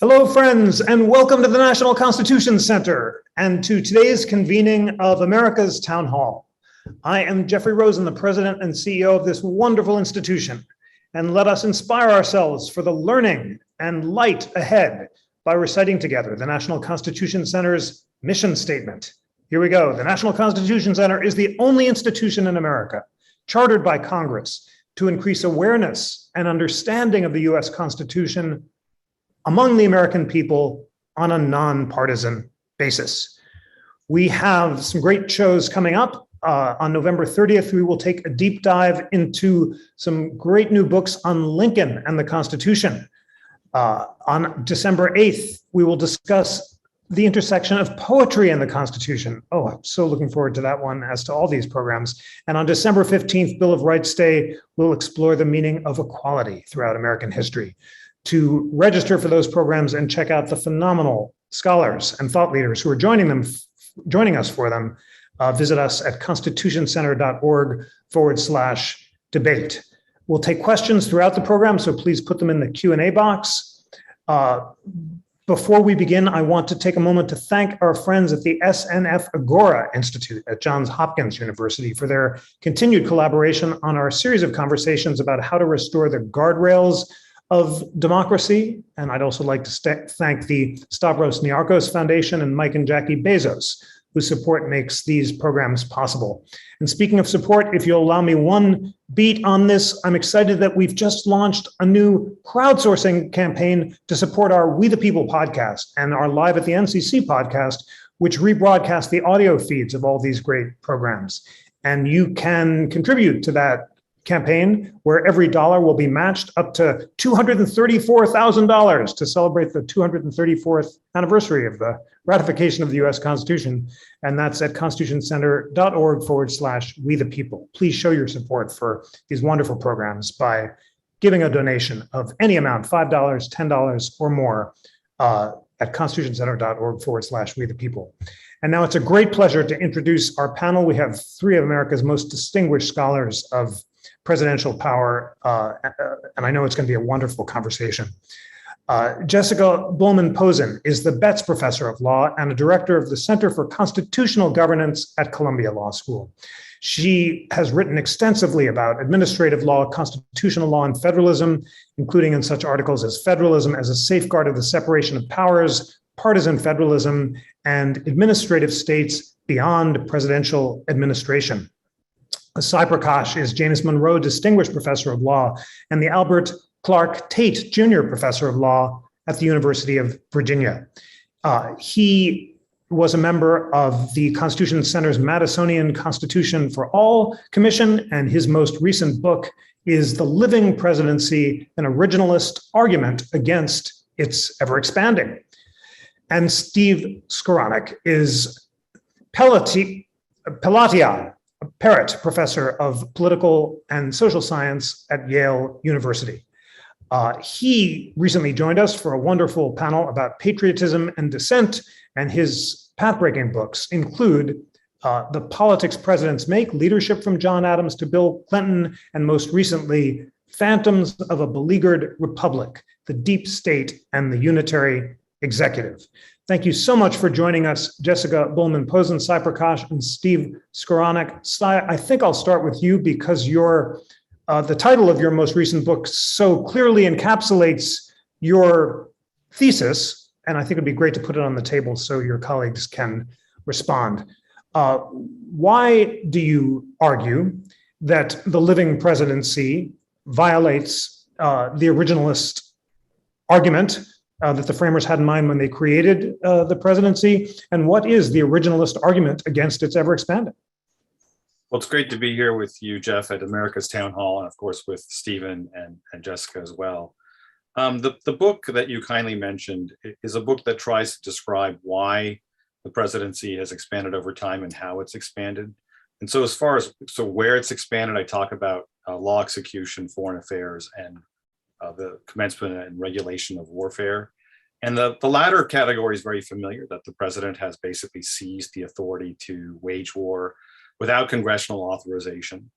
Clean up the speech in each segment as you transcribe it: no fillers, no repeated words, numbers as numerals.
Hello, friends, and welcome to the National Constitution Center and to today's convening of America's Town Hall. I am Jeffrey Rosen, the president and CEO of this wonderful institution, and let us inspire ourselves for the learning and light ahead by reciting together the National Constitution Center's mission statement. Here we go. The National Constitution Center is the only institution in America chartered by Congress to increase awareness and understanding of the U.S. Constitution among the American people on a nonpartisan basis. We have some great shows coming up. On November 30th, we will take a deep dive into some great new books on Lincoln and the Constitution. On December 8th, we will discuss the intersection of poetry and the Constitution. Oh, I'm so looking forward to that one, as to all these programs. And on December 15th, Bill of Rights Day, we'll explore the meaning of equality throughout American history. To register for those programs and check out the phenomenal scholars and thought leaders who are joining us for them, visit us at constitutioncenter.org/debate. We'll take questions throughout the program, so please put them in the Q&A box. Before we begin, I want to take a moment to thank our friends at the SNF Agora Institute at Johns Hopkins University for their continued collaboration on our series of conversations about how to restore the guardrails of democracy. And I'd also like to thank the Stavros Niarchos Foundation and Mike and Jackie Bezos, whose support makes these programs possible. And speaking of support, if you'll allow me one beat on this, I'm excited that we've just launched a new crowdsourcing campaign to support our We the People podcast and our Live at the NCC podcast, which rebroadcast the audio feeds of all these great programs. And you can contribute to that campaign, where every dollar will be matched up to $234,000 to celebrate the 234th anniversary of the ratification of the U.S. Constitution. And that's at constitutioncenter.org/we the people. Please show your support for these wonderful programs by giving a donation of any amount, $5, $10 or more, at constitutioncenter.org/we the people. And now it's a great pleasure to introduce our panel. We have three of America's most distinguished scholars of presidential power, and I know it's going to be a wonderful conversation. Jessica Bulman-Pozen is the Betts Professor of Law and a director of the Center for Constitutional Governance at Columbia Law School. She has written extensively about administrative law, constitutional law, and federalism, including in such articles as Federalism as a Safeguard of the Separation of Powers, Partisan Federalism, and Administrative States Beyond Presidential Administration. Saikrishna Prakash is Janus Monroe Distinguished Professor of Law and the Albert Clark Tate Jr. Professor of Law at the University of Virginia. He was a member of the Constitution Center's Madisonian Constitution for All Commission, and his most recent book is The Living Presidency, an Originalist Argument Against Its Ever-Expanding. And Steve Skowronek is Parrott Professor of Political and Social Science at Yale University. He recently joined us for a wonderful panel about patriotism and dissent, and his path-breaking books include The Politics Presidents Make, Leadership from John Adams to Bill Clinton, and most recently, Phantoms of a Beleaguered Republic, the Deep State and the Unitary Executive. Thank you so much for joining us, Jessica Bulman-Pozen, Saikrishna Prakash, and Steve Skowronek. I think I'll start with you because the title of your most recent book so clearly encapsulates your thesis, and I think it'd be great to put it on the table so your colleagues can respond. Why do you argue that the living presidency violates the originalist argument that the framers had in mind when they created the presidency? And what is the originalist argument against its ever-expanding? Well, it's great to be here with you, Jeff, at America's Town Hall, and of course with Stephen and Jessica as well. The book that you kindly mentioned is a book that tries to describe why the presidency has expanded over time and how it's expanded. And so where it's expanded, I talk about law execution, foreign affairs, and the commencement and regulation of warfare. And the latter category is very familiar, that the president has basically seized the authority to wage war without congressional authorization.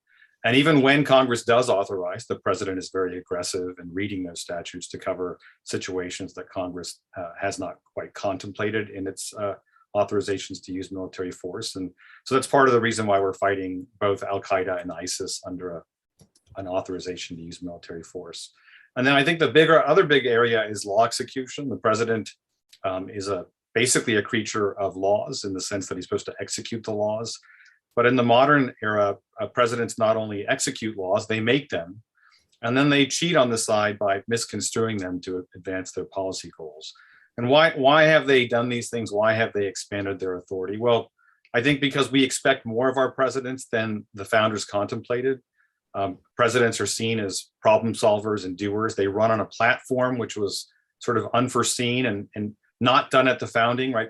And even when Congress does authorize, the president is very aggressive in reading those statutes to cover situations that Congress has not quite contemplated in its authorizations to use military force. And so that's part of the reason why we're fighting both Al-Qaeda and ISIS under an authorization to use military force. And then I think the other big area is law execution. The president is basically a creature of laws in the sense that he's supposed to execute the laws. But in the modern era, presidents not only execute laws, they make them, and then they cheat on the side by misconstruing them to advance their policy goals. And why have they done these things? Why have they expanded their authority? Well, I think because we expect more of our presidents than the founders contemplated. Presidents are seen as problem solvers and doers. They run on a platform which was sort of unforeseen and not done at the founding, right?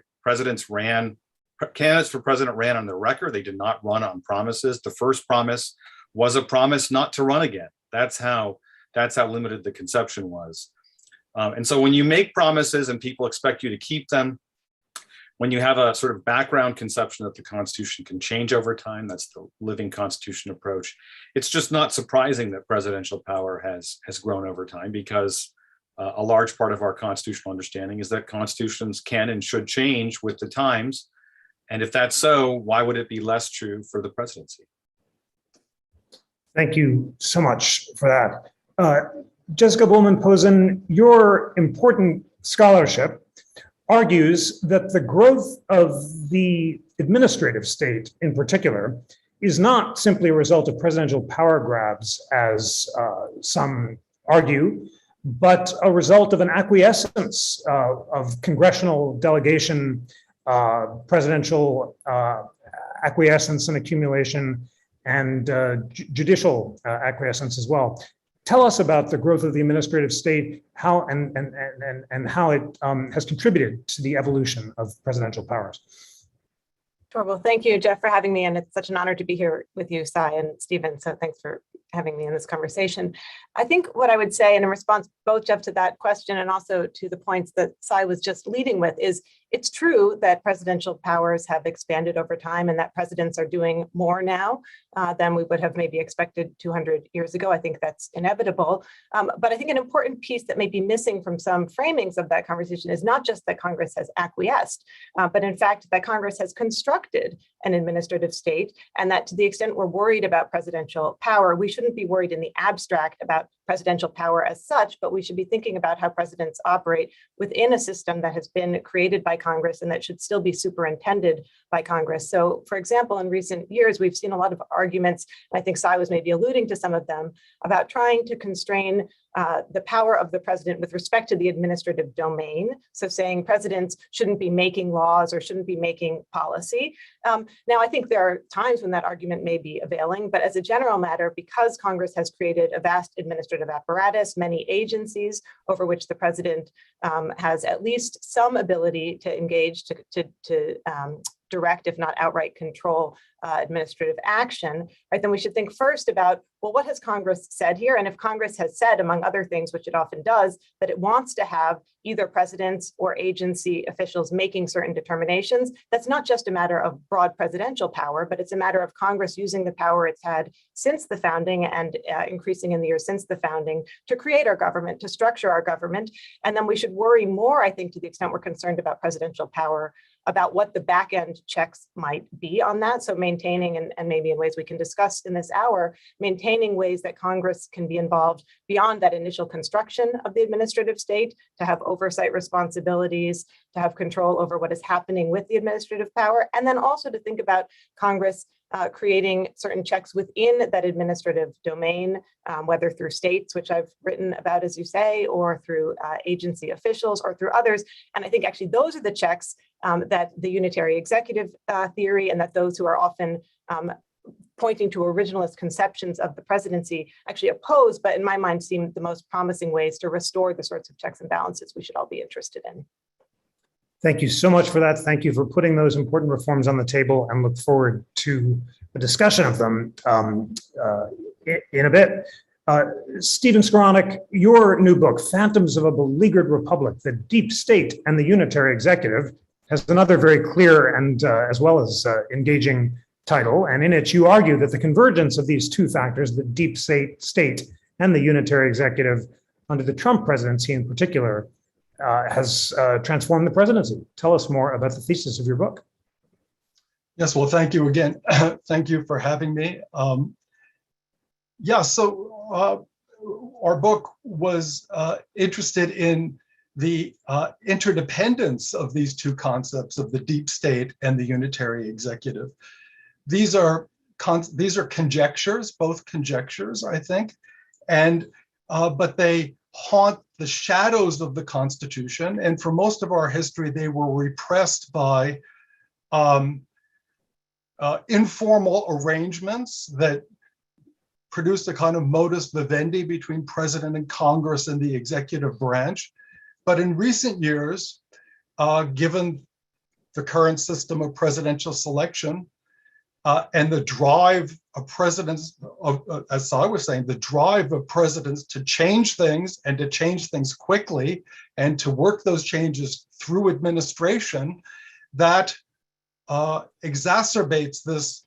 Candidates for president ran on their record. They did not run on promises. The first promise was a promise not to run again. That's how limited the conception was. And so when you make promises and people expect you to keep them, when you have a sort of background conception that the Constitution can change over time, that's the living Constitution approach, it's just not surprising that presidential power has grown over time, because a large part of our constitutional understanding is that constitutions can and should change with the times. And if that's so, why would it be less true for the presidency? Thank you so much for that. Jessica Bulman-Pozen, your important scholarship argues that the growth of the administrative state in particular is not simply a result of presidential power grabs, as some argue, but a result of an acquiescence of congressional delegation, presidential acquiescence and accumulation, and judicial acquiescence as well. Tell us about the growth of the administrative state, how and how it has contributed to the evolution of presidential powers. Sure. Well, thank you, Jeff, for having me. And it's such an honor to be here with you, Sai and Stephen. So thanks for having me in this conversation. I think what I would say, and in response both, Jeff, to that question and also to the points that Sai was just leading with, is it's true that presidential powers have expanded over time and that presidents are doing more now than we would have maybe expected 200 years ago. I think that's inevitable. But I think an important piece that may be missing from some framings of that conversation is not just that Congress has acquiesced, but in fact that Congress has constructed an administrative state, and that to the extent we're worried about presidential power, we shouldn't be worried in the abstract about presidential power as such, but we should be thinking about how presidents operate within a system that has been created by Congress and that should still be superintended by Congress. So, for example, in recent years, we've seen a lot of arguments, and I think Sai was maybe alluding to some of them, about trying to constrain the power of the president with respect to the administrative domain. So saying presidents shouldn't be making laws or shouldn't be making policy. Now, I think there are times when that argument may be availing, but as a general matter, because Congress has created a vast administrative apparatus, many agencies over which the president has at least some ability to engage, to direct, if not outright control administrative action, right, then we should think first about, well, what has Congress said here? And if Congress has said, among other things, which it often does, that it wants to have either presidents or agency officials making certain determinations, that's not just a matter of broad presidential power, but it's a matter of Congress using the power it's had since the founding and increasing in the years since the founding to create our government, to structure our government. And then we should worry more, I think, to the extent we're concerned about presidential power, about what the back end checks might be on that. So maintaining, and maybe in ways we can discuss in this hour, maintaining ways that Congress can be involved beyond that initial construction of the administrative state, to have oversight responsibilities, to have control over what is happening with the administrative power, and then also to think about Congress creating certain checks within that administrative domain, whether through states, which I've written about, as you say, or through agency officials or through others. And I think actually those are the checks that the unitary executive theory, and that those who are often pointing to originalist conceptions of the presidency actually oppose, but in my mind seem the most promising ways to restore the sorts of checks and balances we should all be interested in. Thank you so much for that. Thank you for putting those important reforms on the table, and look forward to a discussion of them in a bit. Stephen Skowronek, your new book, Phantoms of a Beleaguered Republic, the Deep State and the Unitary Executive, has another very clear and as well as engaging title, and in it you argue that the convergence of these two factors, the deep state and the unitary executive under the Trump presidency in particular, has transformed the presidency. Tell us more about the thesis of your book. Yes, well, thank you again. Thank you for having me. So our book was interested in the interdependence of these two concepts of the deep state and the unitary executive. These are conjectures, both conjectures, I think, and but they haunt the shadows of the Constitution. And for most of our history, they were repressed by informal arrangements that produced a kind of modus vivendi between president and Congress and the executive branch. But in recent years, given the current system of presidential selection and the drive of presidents, as I was saying, the drive of presidents to change things and to change things quickly and to work those changes through administration, that exacerbates this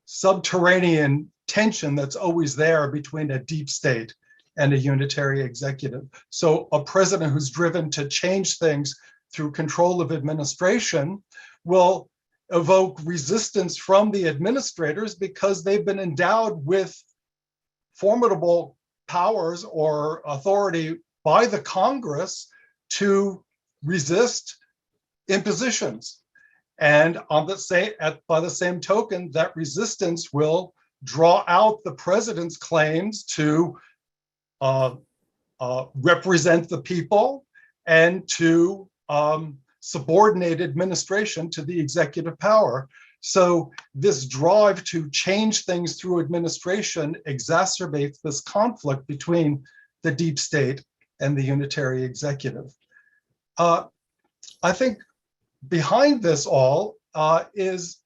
subterranean tension that's always there between a deep state and a unitary executive. So a president who's driven to change things through control of administration will evoke resistance from the administrators because they've been endowed with formidable powers or authority by the Congress to resist impositions. And by the same token, that resistance will draw out the president's claims to represent the people and to subordinate administration to the executive power. So this drive to change things through administration exacerbates this conflict between the deep state and the unitary executive. I think behind this all is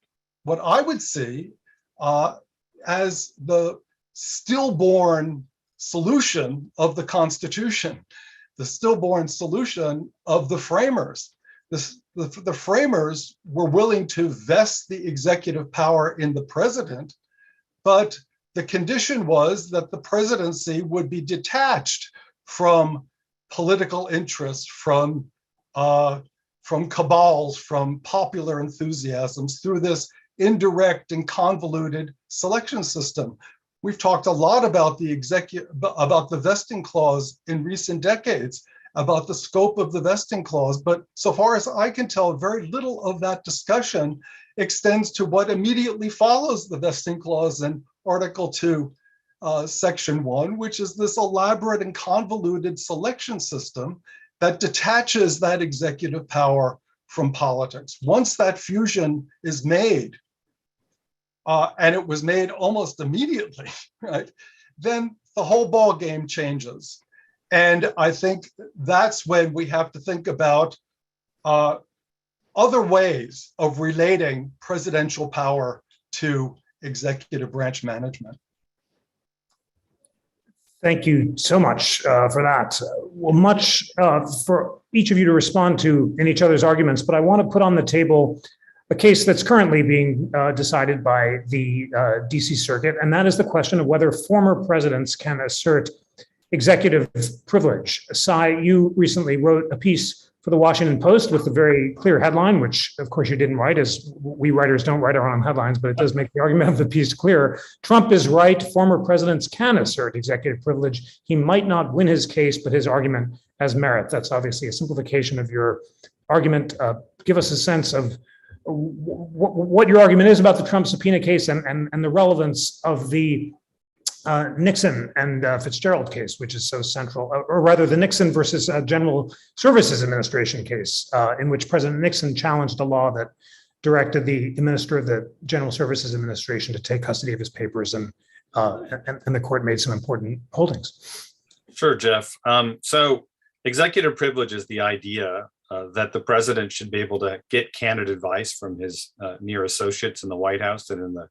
what I would see as the stillborn solution of the Constitution, the stillborn solution of the framers. The framers were willing to vest the executive power in the president, but the condition was that the presidency would be detached from political interests, from cabals, from popular enthusiasms through this indirect and convoluted selection system. We've talked a lot about the vesting clause in recent decades, about the scope of the vesting clause, but so far as I can tell, very little of that discussion extends to what immediately follows the vesting clause in Article 2, Section 1, which is this elaborate and convoluted selection system that detaches that executive power from politics. Once that fusion is made, and it was made almost immediately, right, then the whole ball game changes. And I think that's when we have to think about other ways of relating presidential power to executive branch management. Thank you so much for that. Well, much for each of you to respond to in each other's arguments, but I want to put on the table a case that's currently being decided by the DC Circuit, and that is the question of whether former presidents can assert executive privilege. Sai, you recently wrote a piece for the Washington Post with a very clear headline, which of course you didn't write, as we writers don't write our own headlines, but it does make the argument of the piece clear. Trump is right, former presidents can assert executive privilege. He might not win his case, but his argument has merit. That's obviously a simplification of your argument. Give us a sense of what your argument is about the Trump subpoena case and the relevance of the Nixon and Fitzgerald case, which is so central, or rather the Nixon versus General Services Administration case, in which President Nixon challenged a law that directed the minister of the General Services Administration to take custody of his papers, and the court made some important holdings. Sure, Jeff. So executive privilege is the idea that the president should be able to get candid advice from his near associates in the White House and in the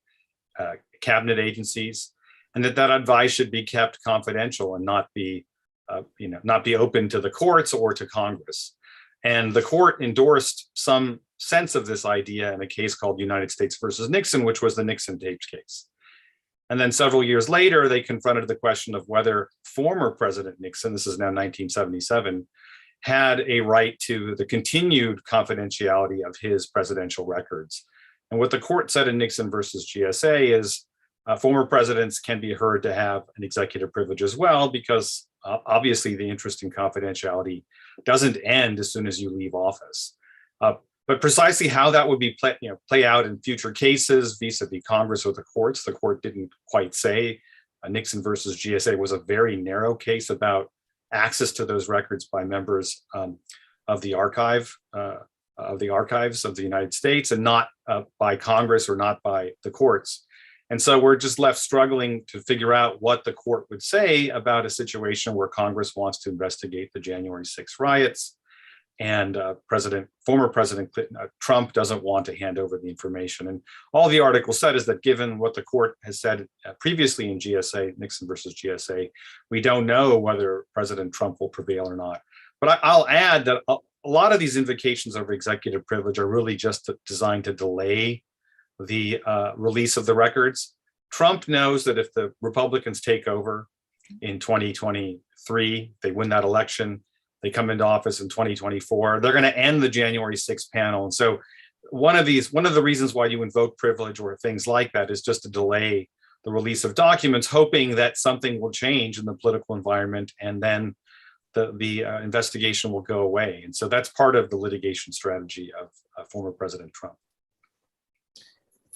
cabinet agencies, and that advice should be kept confidential and not be open to the courts or to Congress. And the court endorsed some sense of this idea in a case called United States versus Nixon, which was the Nixon tapes case. And then several years later, they confronted the question of whether former President Nixon, this is now 1977, had a right to the continued confidentiality of his presidential records. And what the court said in Nixon versus GSA is former presidents can be heard to have an executive privilege as well, because obviously the interest in confidentiality doesn't end as soon as you leave office. But precisely how that would be play out in future cases vis-a-vis Congress or the court didn't quite say. Nixon versus GSA was a very narrow case about access to those records by members of the archives of the United States, and not by Congress or not by the courts. And so we're just left struggling to figure out what the court would say about a situation where Congress wants to investigate the January 6th riots, and former President Trump doesn't want to hand over the information. And all the article said is that given what the court has said previously in GSA, Nixon versus GSA, we don't know whether President Trump will prevail or not. But I'll add that a lot of these invocations of executive privilege are really just designed to delay the release of the records. Trump knows that if the Republicans take over in 2023, they win that election, they come into office in 2024, they're going to end the January 6th panel. And so one of the reasons why you invoke privilege or things like that is just to delay the release of documents, hoping that something will change in the political environment, and then the investigation will go away. And so that's part of the litigation strategy of former President Trump.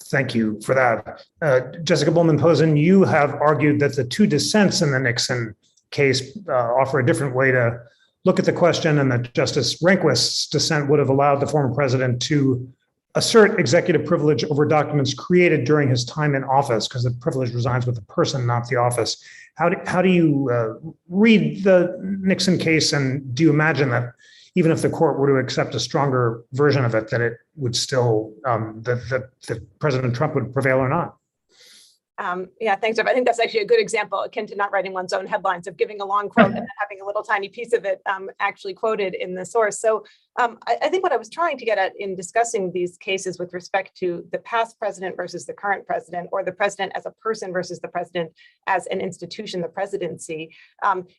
Thank you for that. Jessica Bulman-Pozen, you have argued that the two dissents in the Nixon case offer a different way to look at the question, and that Justice Rehnquist's dissent would have allowed the former president to assert executive privilege over documents created during his time in office, because the privilege resides with the person, not the office. How do you read the Nixon case, and do you imagine that even if the court were to accept a stronger version of it, that it would still, that President Trump would prevail or not? Yeah, thanks, Jeff. I think that's actually a good example, akin to not writing one's own headlines, of giving a long quote and then having a little tiny piece of it actually quoted in the source. So I think what I was trying to get at in discussing these cases with respect to the past president versus the current president, or the president as a person versus the president as an institution, the presidency,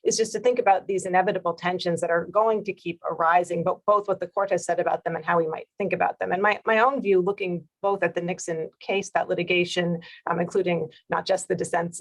is just to think about these inevitable tensions that are going to keep arising, but both what the court has said about them and how we might think about them. And my own view, looking both at the Nixon case, that litigation, including not just the dissents,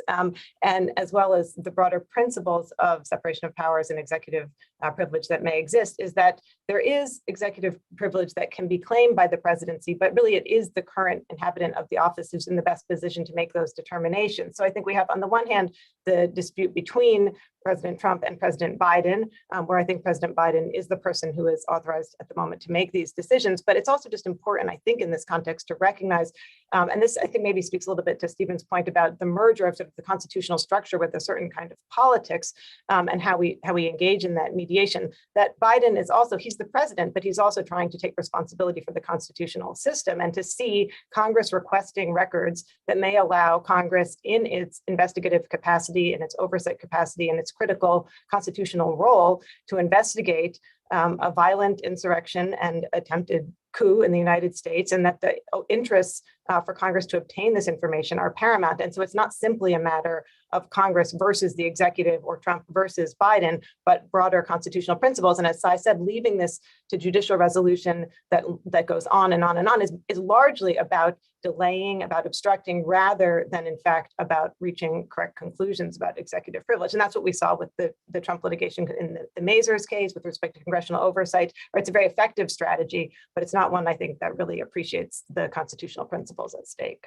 and as well as the broader principles of separation of powers and executive privilege that may exist, is that there is executive privilege that can be claimed by the presidency, but really it is the current inhabitant of the office who's in the best position to make those determinations. So I think we have, on the one hand, the dispute between President Trump and President Biden, where I think President Biden is the person who is authorized at the moment to make these decisions. But it's also just important, I think, in this context to recognize, and this I think maybe speaks a little bit to Stephen's point about the merger of sort of the constitutional structure with a certain kind of politics, and how we engage in that mediation, that Biden is also, he's the president, but he's also trying to take responsibility for the constitutional system, and to see Congress requesting records that may allow Congress in its investigative capacity, in its oversight capacity, and its critical constitutional role to investigate a violent insurrection and attempted coup in the United States, and that the interests for Congress to obtain this information are paramount. And so it's not simply a matter of Congress versus the executive or Trump versus Biden, but broader constitutional principles. And as I said, leaving this to judicial resolution that goes on and on and on is largely about delaying, about obstructing, rather than in fact about reaching correct conclusions about executive privilege. And that's what we saw with the Trump litigation in the Mazars case with respect to congressional oversight. Or it's a very effective strategy, but it's not one I think that really appreciates the constitutional principles at stake.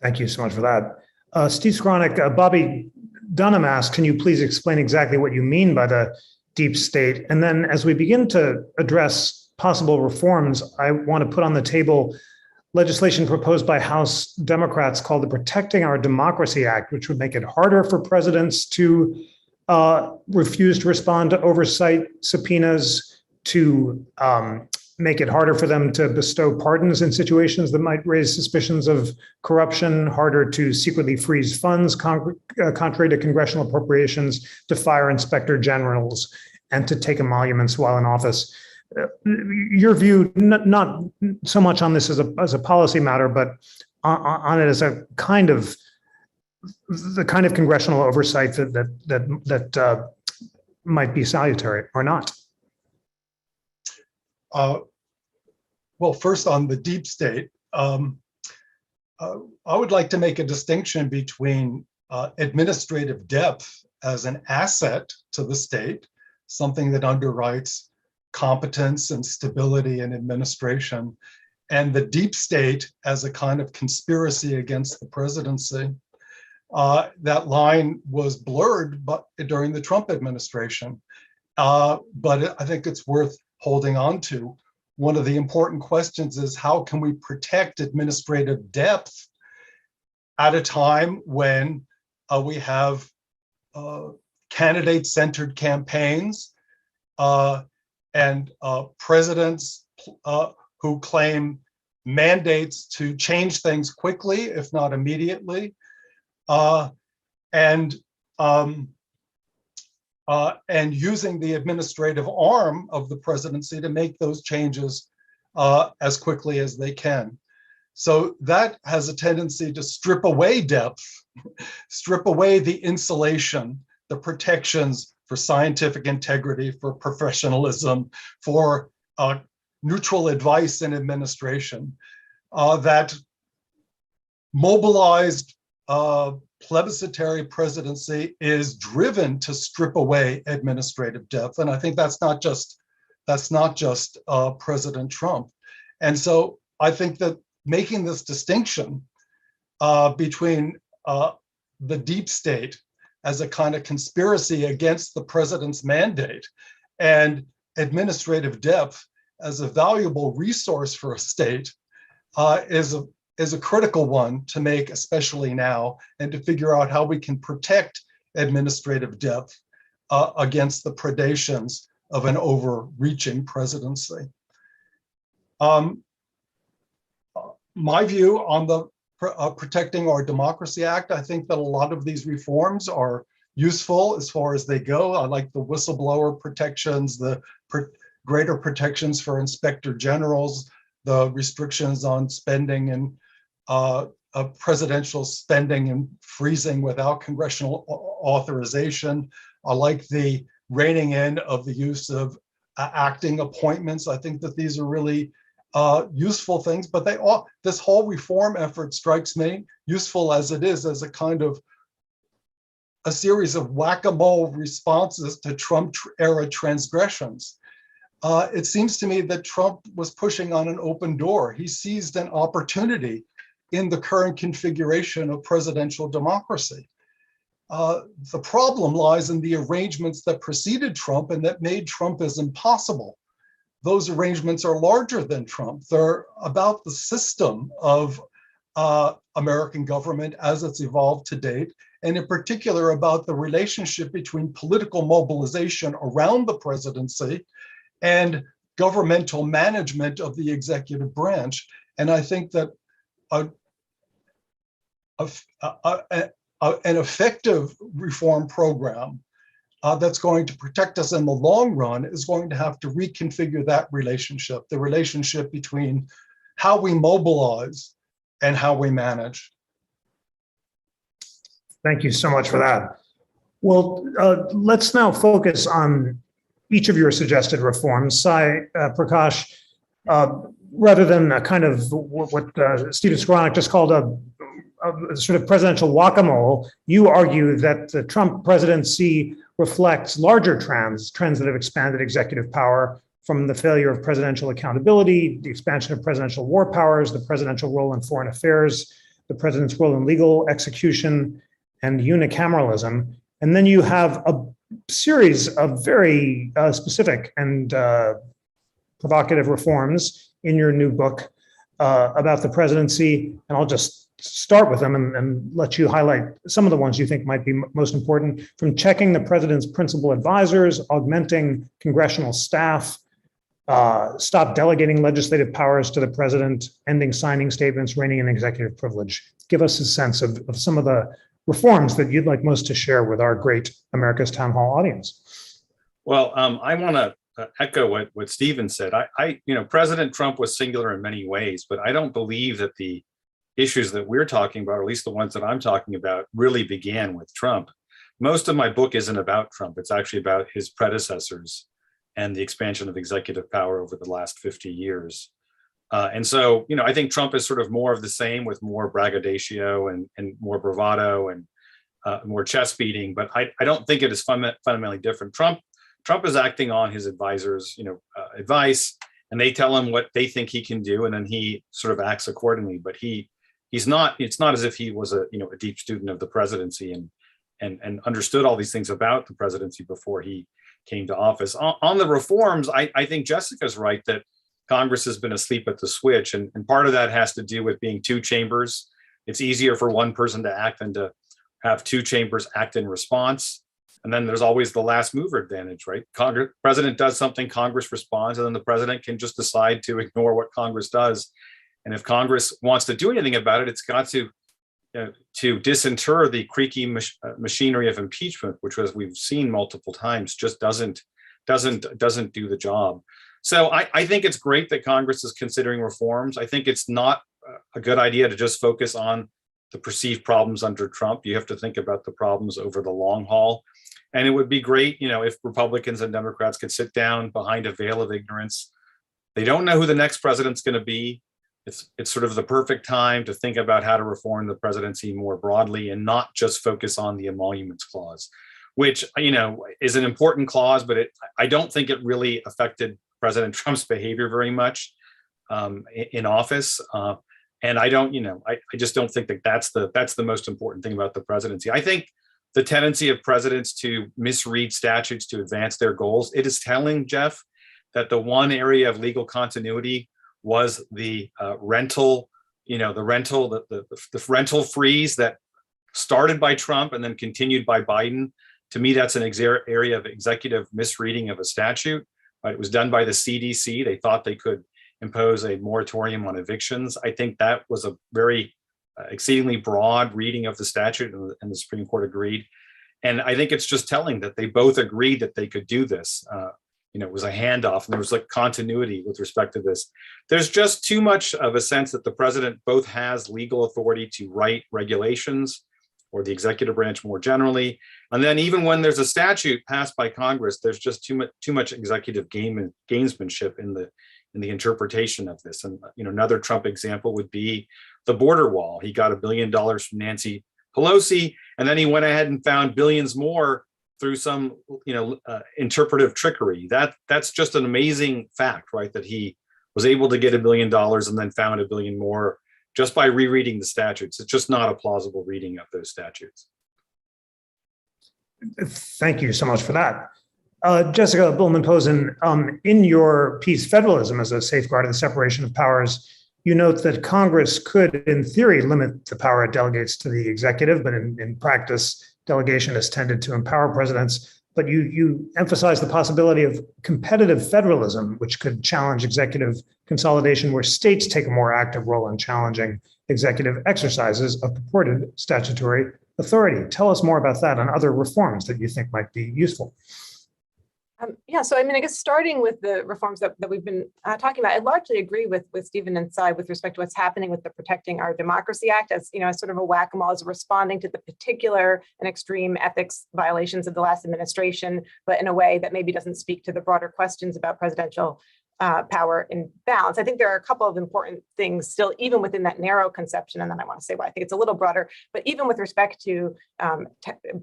Thank you so much for that. Steve Skowronek, Bobby Dunham asked, can you please explain exactly what you mean by the deep state? And then as we begin to address possible reforms, I want to put on the table legislation proposed by House Democrats called the Protecting Our Democracy Act, which would make it harder for presidents to refuse to respond to oversight subpoenas, to make it harder for them to bestow pardons in situations that might raise suspicions of corruption, harder to secretly freeze funds contrary to congressional appropriations, to fire inspector generals. and to take emoluments while in office. Your view, not so much on this as a policy matter, but on it as a kind of the kind of congressional oversight that might be salutary or not. Well, first on the deep state, I would like to make a distinction between administrative depth as an asset to the state, something that underwrites competence and stability in administration, and the deep state as a kind of conspiracy against the presidency. That line was blurred during the Trump administration, but I think it's worth holding on to. One of the important questions is how can we protect administrative depth at a time when we have candidate-centered campaigns and presidents who claim mandates to change things quickly, if not immediately, and using the administrative arm of the presidency to make those changes as quickly as they can. So that has a tendency to strip away depth, strip away the insulation, the protections for scientific integrity, for professionalism, for neutral advice in administration, that mobilized plebiscitary presidency is driven to strip away administrative depth. And I think that's not just President Trump. And so I think that making this distinction between the deep state as a kind of conspiracy against the president's mandate and administrative depth as a valuable resource for a state is a critical one to make, especially now, and to figure out how we can protect administrative depth against the predations of an overreaching presidency. My view on the Protecting Our Democracy Act, I think that a lot of these reforms are useful as far as they go. I like the whistleblower protections, the greater protections for inspector generals, the restrictions on spending and presidential spending and freezing without congressional authorization. I like the reining in of the use of acting appointments. I think that these are really useful things, but this whole reform effort strikes me, useful as it is, as a kind of a series of whack-a-mole responses to Trump-era transgressions. It seems to me that Trump was pushing on an open door. He seized an opportunity in the current configuration of presidential democracy. The problem lies in the arrangements that preceded Trump and that made Trumpism possible. Those arrangements are larger than Trump. They're about the system of American government as it's evolved to date, and in particular about the relationship between political mobilization around the presidency and governmental management of the executive branch. And I think that an effective reform program that's going to protect us in the long run is going to have to reconfigure that relationship, the relationship between how we mobilize and how we manage. Thank you so much for that. Well, let's now focus on each of your suggested reforms. Prakash, rather than a kind of what Stephen Skowronek just called a sort of presidential whack-a-mole, you argue that the Trump presidency reflects larger trends that have expanded executive power, from the failure of presidential accountability, the expansion of presidential war powers, the presidential role in foreign affairs, the president's role in legal execution, and unicameralism. And then you have a series of very specific and provocative reforms in your new book about the presidency. And I'll just start with them and let you highlight some of the ones you think might be most important, from checking the president's principal advisors, augmenting congressional staff, stop delegating legislative powers to the president, ending signing statements, reining in executive privilege. Give us a sense of some of the reforms that you'd like most to share with our great America's Town Hall audience. Well, I want to echo what Stephen said. President Trump was singular in many ways, but I don't believe that the issues that we're talking about, or at least the ones that I'm talking about, really began with Trump. Most of my book isn't about Trump. It's actually about his predecessors and the expansion of executive power over the last 50 years. And so, I think Trump is sort of more of the same, with more braggadocio and more bravado and more chest beating. But I don't think it is fundamentally different. Trump is acting on his advisors, advice, and they tell him what they think he can do, and then he sort of acts accordingly. But he's not. It's not as if he was a deep student of the presidency and understood all these things about the presidency before he came to office. On the reforms, I think Jessica's right that Congress has been asleep at the switch, and part of that has to do with being two chambers. It's easier for one person to act than to have two chambers act in response. And then there's always the last mover advantage, right? President does something, Congress responds, and then the president can just decide to ignore what Congress does. And if Congress wants to do anything about it, it's got to disinter the creaky machinery of impeachment, which, as we've seen multiple times, just doesn't do the job. So I think it's great that Congress is considering reforms. I think it's not a good idea to just focus on the perceived problems under Trump. You have to think about the problems over the long haul. And it would be great, if Republicans and Democrats could sit down behind a veil of ignorance. They don't know who the next president's going to be. It's sort of the perfect time to think about how to reform the presidency more broadly and not just focus on the emoluments clause, which, is an important clause, but I don't think it really affected President Trump's behavior very much in office. And I don't, I just don't think that that's the most important thing about the presidency. I think the tendency of presidents to misread statutes to advance their goals, it is telling, Jeff, that the one area of legal continuity was the rental freeze that started by Trump and then continued by Biden. To me, that's an area of executive misreading of a statute. It was done by the CDC. They thought they could impose a moratorium on evictions. I think that was a very exceedingly broad reading of the statute, and the Supreme Court agreed. And I think it's just telling that they both agreed that they could do this. It was a handoff, and there was like continuity with respect to this. There's just too much of a sense that the president both has legal authority to write regulations, or the executive branch more generally. And then even when there's a statute passed by Congress, there's just too much executive gamesmanship in the interpretation of this. And another Trump example would be the border wall. He got $1 billion from Nancy Pelosi, and then he went ahead and found billions more through some interpretive trickery. That's just an amazing fact, right? That he was able to get $1 billion and then found $1 billion more just by rereading the statutes. It's just not a plausible reading of those statutes. Thank you so much for that. Jessica Bulman-Pozen, in your piece, Federalism as a Safeguard of the Separation of Powers, you note that Congress could, in theory, limit the power it delegates to the executive, but in practice, delegation has tended to empower presidents. But you emphasize the possibility of competitive federalism, which could challenge executive consolidation, where states take a more active role in challenging executive exercises of purported statutory authority. Tell us more about that and other reforms that you think might be useful. So I guess starting with the reforms that we've been talking about, I largely agree with Stephen and Sai with respect to what's happening with the Protecting Our Democracy Act as sort of a whack-a-mole, as responding to the particular and extreme ethics violations of the last administration, but in a way that maybe doesn't speak to the broader questions about presidential power and balance. I think there are a couple of important things still, even within that narrow conception, and then I want to say why I think it's a little broader, but even with respect to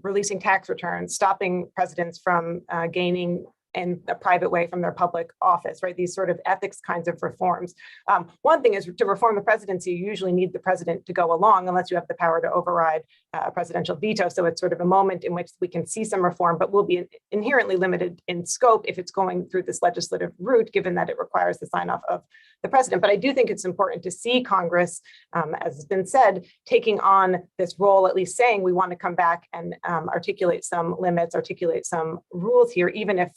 releasing tax returns, stopping presidents from gaining in a private way from their public office, right? These sort of ethics kinds of reforms. One thing is to reform the presidency, you usually need the president to go along unless you have the power to override a presidential veto. So it's sort of a moment in which we can see some reform, but will be inherently limited in scope if it's going through this legislative route, given that it requires the sign off of the president. But I do think it's important to see Congress, as has been said, taking on this role, at least saying we want to come back and articulate some limits, articulate some rules here, even if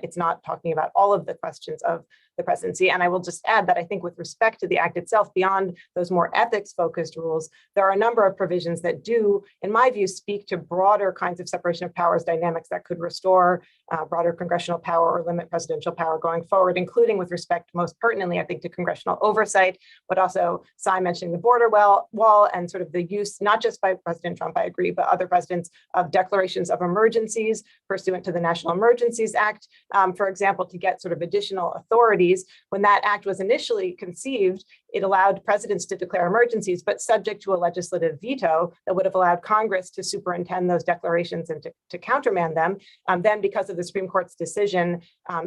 it's not talking about all of the questions of the presidency. And I will just add that I think with respect to the act itself, beyond those more ethics-focused rules, there are a number of provisions that do, in my view, speak to broader kinds of separation of powers dynamics that could restore broader congressional power or limit presidential power going forward, including with respect, most pertinently, I think, to congressional oversight, but also Sai mentioning the border wall and sort of the use, not just by President Trump, I agree, but other presidents, of declarations of emergencies pursuant to the National Emergencies Act, for example, to get sort of additional authorities. When that act was initially conceived, it allowed presidents to declare emergencies, but subject to a legislative veto that would have allowed Congress to superintend those declarations and to countermand them. Then, because of the Supreme Court's decision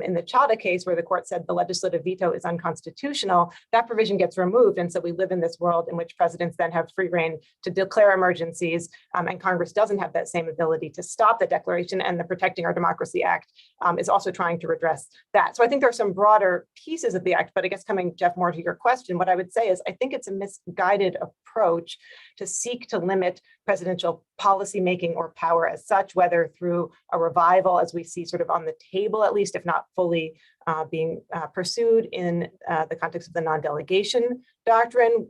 in the Chadha case, where the court said the legislative veto is unconstitutional, that provision gets removed. And so we live in this world in which presidents then have free rein to declare emergencies, and Congress doesn't have that same ability to stop the declaration. And the Protecting Our Democracy Act is also trying to redress that. So I think there are some broader pieces of the act, but I guess coming, Jeff, more to your question, what I would say is I think it's a misguided approach to seek to limit presidential policymaking or power as such, whether through a revival, as we see sort of on the table, at least, if not fully being pursued in the context of the non-delegation doctrine,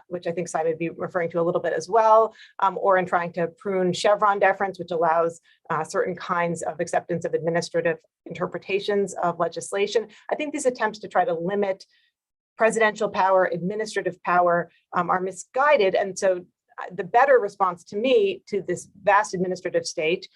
which I think Sai would be referring to a little bit as well, or in trying to prune Chevron deference, which allows certain kinds of acceptance of administrative interpretations of legislation. I think these attempts to try to limit presidential power, administrative power are misguided. And so the better response to me to this vast administrative state,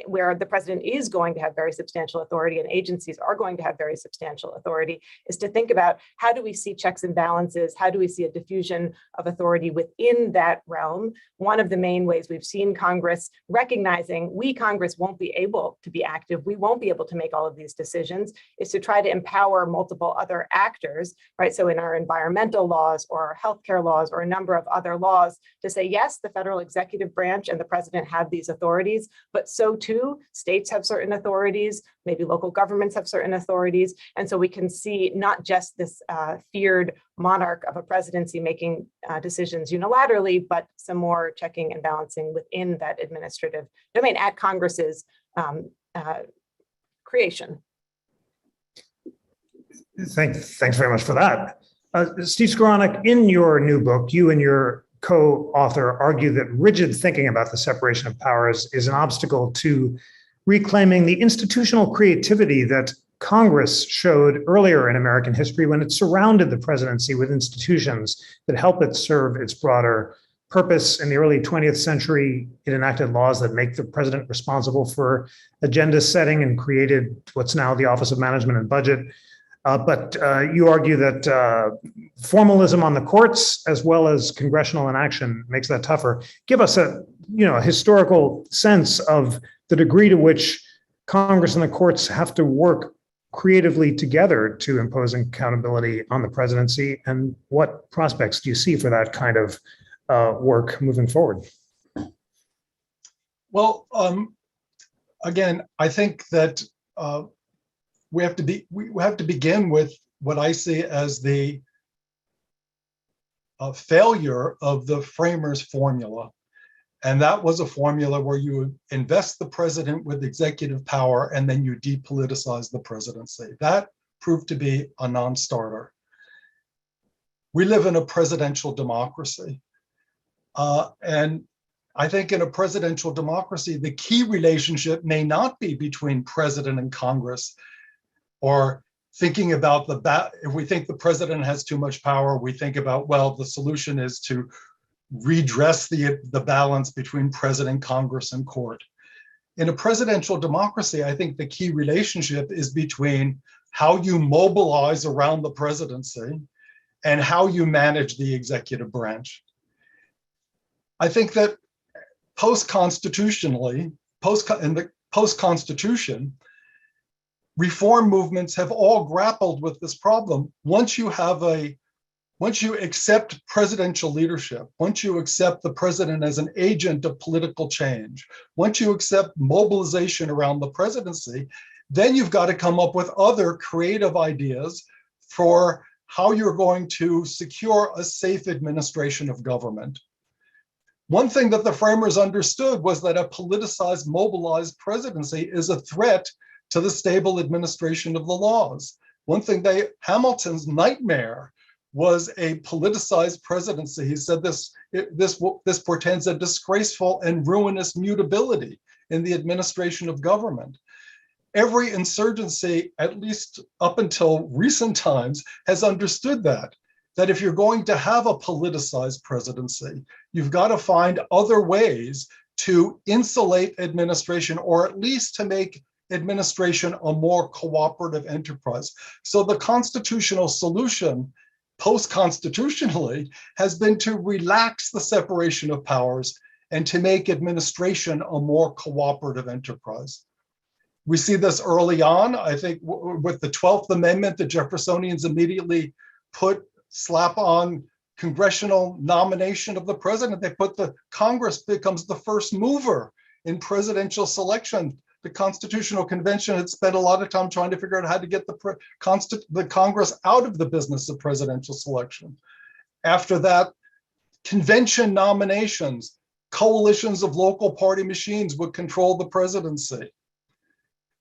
where the president is going to have very substantial authority and agencies are going to have very substantial authority, is to think about how do we see checks and balances? How do we see a diffusion of authority within that realm? One of the main ways we've seen Congress recognizing Congress won't be able to be active, we won't be able to make all of these decisions, is to try to empower multiple other actors, right? So in our environmental laws or our healthcare laws or a number of other laws, to say, yes, the federal executive branch and the president have these authorities, but so too, states have certain authorities, maybe local governments have certain authorities. And so we can see not just this feared monarch of a presidency making decisions unilaterally, but some more checking and balancing within that administrative domain at Congress's creation. Thanks very much for that. Steve Skowronek, in your new book, you and your co-author argue that rigid thinking about the separation of powers is an obstacle to reclaiming the institutional creativity that Congress showed earlier in American history when it surrounded the presidency with institutions that help it serve its broader purpose. In the early 20th century, it enacted laws that make the president responsible for agenda setting and created what's now the Office of Management and Budget. But you argue that formalism on the courts, as well as congressional inaction, makes that tougher. Give us a historical sense of the degree to which Congress and the courts have to work creatively together to impose accountability on the presidency, and what prospects do you see for that kind of work moving forward? Well, again, I think that we have to begin with what I see as the failure of the framers' formula. And that was a formula where you invest the president with executive power and then you depoliticize the presidency. That proved to be a non-starter. We live in a presidential democracy. And I think in a presidential democracy, the key relationship may not be between president and Congress, or thinking about if we think the president has too much power, we think about, well, the solution is to redress the balance between president, Congress, and court. In a presidential democracy, I think the key relationship is between how you mobilize around the presidency and how you manage the executive branch. I think that post-Constitution, reform movements have all grappled with this problem. Once you accept presidential leadership, once you accept the president as an agent of political change, once you accept mobilization around the presidency, then you've got to come up with other creative ideas for how you're going to secure a safe administration of government. One thing that the framers understood was that a politicized, mobilized presidency is a threat to the stable administration of the laws. One thing Hamilton's nightmare was a politicized presidency. He said this portends a disgraceful and ruinous mutability in the administration of government. Every insurgency, at least up until recent times, has understood that if you're going to have a politicized presidency, you've got to find other ways to insulate administration, or at least to make administration a more cooperative enterprise. So the constitutional solution, post-constitutionally, has been to relax the separation of powers and to make administration a more cooperative enterprise. We see this early on. I think with the 12th Amendment, the Jeffersonians immediately slap on congressional nomination of the president. They put the Congress becomes the first mover in presidential selection. The Constitutional Convention had spent a lot of time trying to figure out how to get the Congress out of the business of presidential selection. After that, convention nominations, coalitions of local party machines would control the presidency.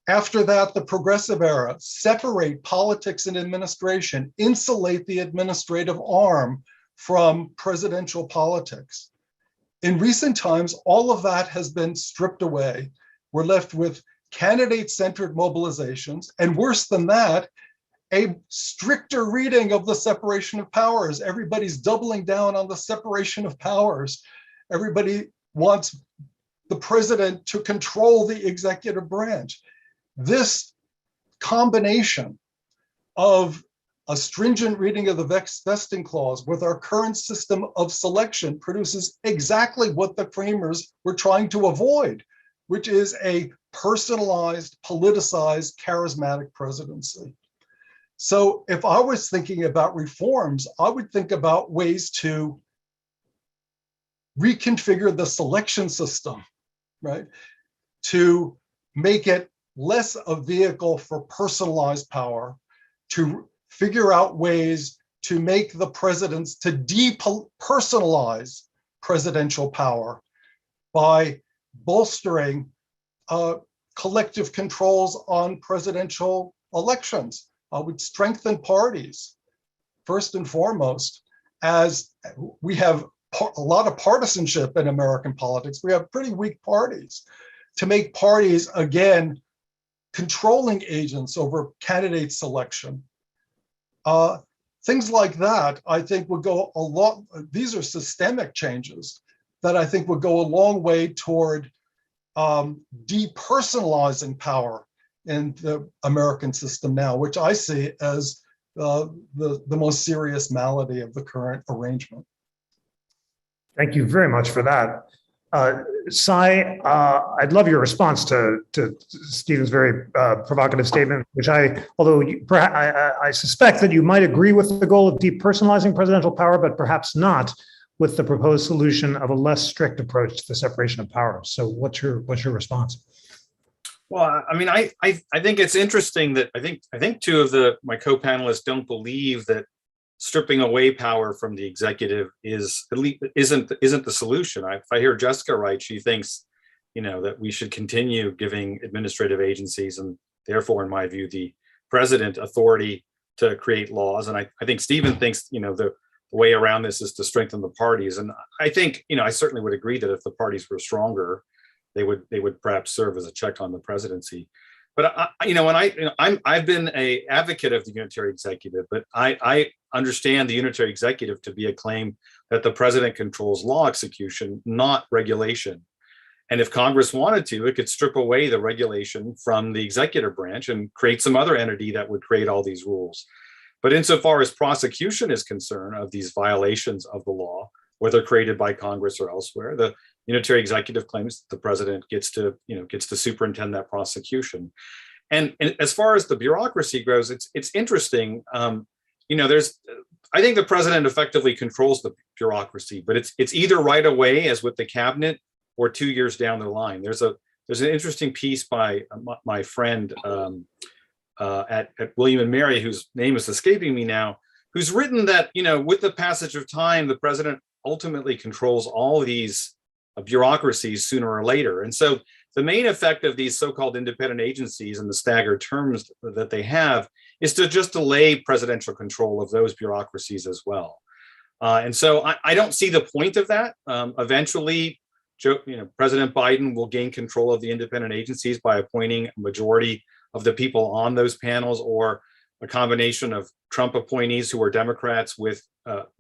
After that, the progressive era, separate politics and administration, insulate the administrative arm from presidential politics. In recent times, all of that has been stripped away. We're left with candidate-centered mobilizations, and worse than that, a stricter reading of the separation of powers. Everybody's doubling down on the separation of powers. Everybody wants the president to control the executive branch. This combination of a stringent reading of the vesting clause with our current system of selection produces exactly what the framers were trying to avoid, which is a personalized, politicized, charismatic presidency. So if I was thinking about reforms, I would think about ways to reconfigure the selection system, right? To make it less a vehicle for personalized power, to figure out ways to make the presidents, to depersonalize presidential power by bolstering collective controls on presidential elections. Would strengthen parties, first and foremost, as we have a lot of partisanship in American politics. We have pretty weak parties. To make parties, again, controlling agents over candidate selection. Things like that, I think, would go a lot. These are systemic changes that I think would go a long way toward depersonalizing power in the American system now, which I see as the most serious malady of the current arrangement. Thank you very much for that. Sai, I'd love your response to Stephen's very provocative statement, which although I suspect that you might agree with the goal of depersonalizing presidential power, but perhaps not with the proposed solution of a less strict approach to the separation of powers. So what's your response? Well, I mean, I think it's interesting that I think two of my co-panelists don't believe that stripping away power from the executive isn't the solution. If I hear Jessica right, she thinks, that we should continue giving administrative agencies and therefore, in my view, the president authority to create laws. And I think Stephen thinks, the way around this is to strengthen the parties. And I think, I certainly would agree that if the parties were stronger, they would perhaps serve as a check on the presidency. But I've been an advocate of the unitary executive, but I understand the unitary executive to be a claim that the president controls law execution, not regulation. And if Congress wanted to, it could strip away the regulation from the executive branch and create some other entity that would create all these rules. But insofar as prosecution is concerned of these violations of the law, whether created by Congress or elsewhere, the unitary executive claims the president gets to superintend that prosecution. And as far as the bureaucracy goes, it's interesting. I think the president effectively controls the bureaucracy, but it's either right away, as with the cabinet, or 2 years down the line. There's an interesting piece by my friend at William and Mary, whose name is escaping me now, who's written that with the passage of time, the president ultimately controls all of these bureaucracies sooner or later. And so the main effect of these so-called independent agencies and the staggered terms that they have is to just delay presidential control of those bureaucracies as well. And so I don't see the point of that. Eventually, President Biden will gain control of the independent agencies by appointing a majority of the people on those panels, or a combination of Trump appointees who are Democrats with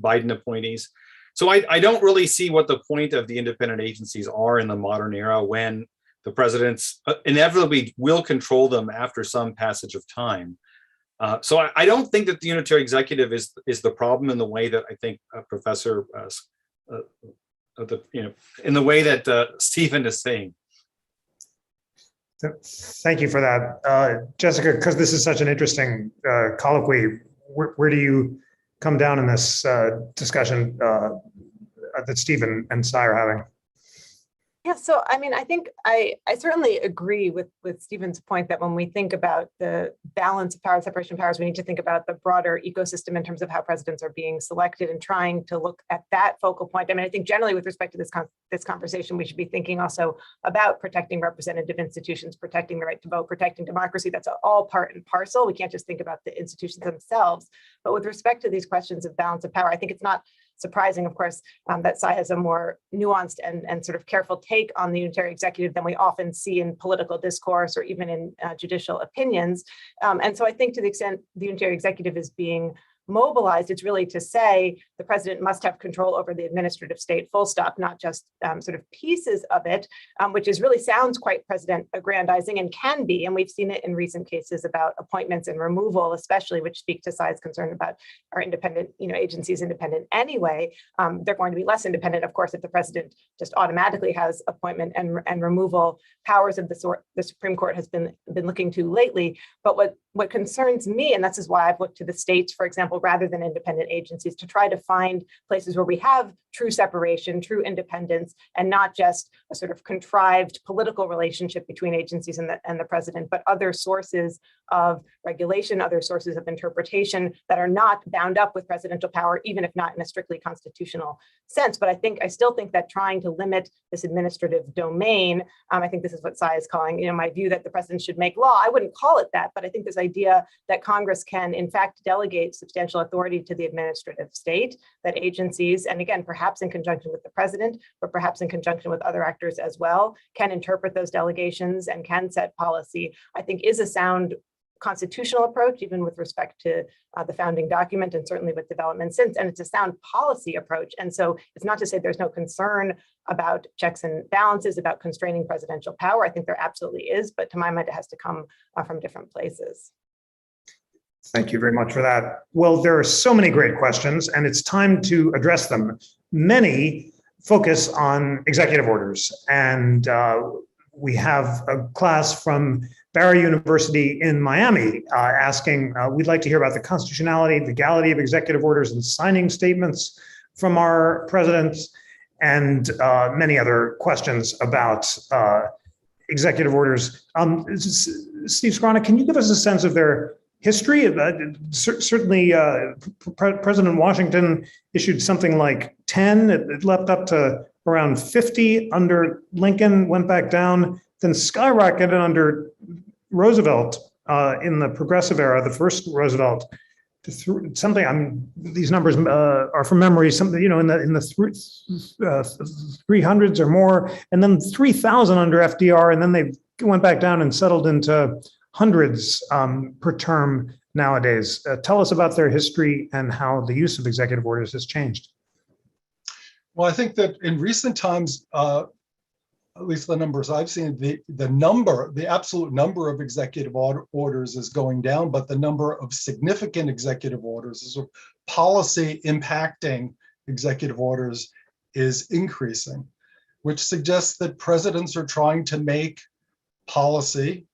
Biden appointees. So I don't really see what the point of the independent agencies are in the modern era, when the presidents inevitably will control them after some passage of time. So I don't think that the unitary executive is the problem in the way that I think Professor, in the way that Stephen is saying. Thank you for that, Jessica, because this is such an interesting colloquy. Where do you come down in this discussion that Stephen and Sai are having? Yeah, so I mean, I think I certainly agree with Stephen's point that when we think about the balance of power, separation of powers, we need to think about the broader ecosystem in terms of how presidents are being selected and trying to look at that focal point. I mean, I think generally with respect to this conversation, we should be thinking also about protecting representative institutions, protecting the right to vote, protecting democracy. That's all part and parcel. We can't just think about the institutions themselves. But with respect to these questions of balance of power, I think it's not surprising, of course, that Sai has a more nuanced and sort of careful take on the unitary executive than we often see in political discourse or even in judicial opinions. And so I think to the extent the unitary executive is being mobilized, it's really to say the president must have control over the administrative state, full stop, not just sort of pieces of it, which really sounds quite president aggrandizing and can be. And we've seen it in recent cases about appointments and removal, especially, which speak to Sai's concern about our independent, agencies independent anyway. They're going to be less independent, of course, if the president just automatically has appointment and removal powers of the sort the Supreme Court has been looking to lately. But what concerns me, and this is why I've looked to the states, for example, rather than independent agencies, to try to find places where we have true separation, true independence, and not just a sort of contrived political relationship between agencies and the president, but other sources of regulation, other sources of interpretation that are not bound up with presidential power, even if not in a strictly constitutional sense. But I still think that trying to limit this administrative domain, I think this is what Sai is calling, my view that the president should make law. I wouldn't call it that, but I think this idea that Congress can, in fact, delegate substantial authority to the administrative state, that agencies, and again, perhaps in conjunction with the president, but perhaps in conjunction with other actors as well, can interpret those delegations and can set policy, I think is a sound constitutional approach, even with respect to the founding document and certainly with development since, and it's a sound policy approach. And so it's not to say there's no concern about checks and balances, about constraining presidential power. I think there absolutely is, but to my mind, it has to come from different places. Thank you very much for that. Well, there are so many great questions, and it's time to address them. Many focus on executive orders, and we have a class from Barry University in Miami asking, we'd like to hear about the constitutionality, legality of executive orders and signing statements from our presidents, and many other questions about executive orders. Steve Skowronek, can you give us a sense of their history? Certainly, President Washington issued something like 10. It leapt up to around 50 under Lincoln, went back down, then skyrocketed under Roosevelt in the progressive era, the first Roosevelt, to something. These numbers are from memory. Something in the 300s or more, and then 3,000 under FDR, and then they went back down and settled into hundreds per term nowadays. Tell us about their history and how the use of executive orders has changed. Well, I think that in recent times, at least the numbers I've seen, the absolute number of executive orders is going down, but the number of significant executive orders, so policy impacting executive orders, is increasing, which suggests that presidents are trying to make policy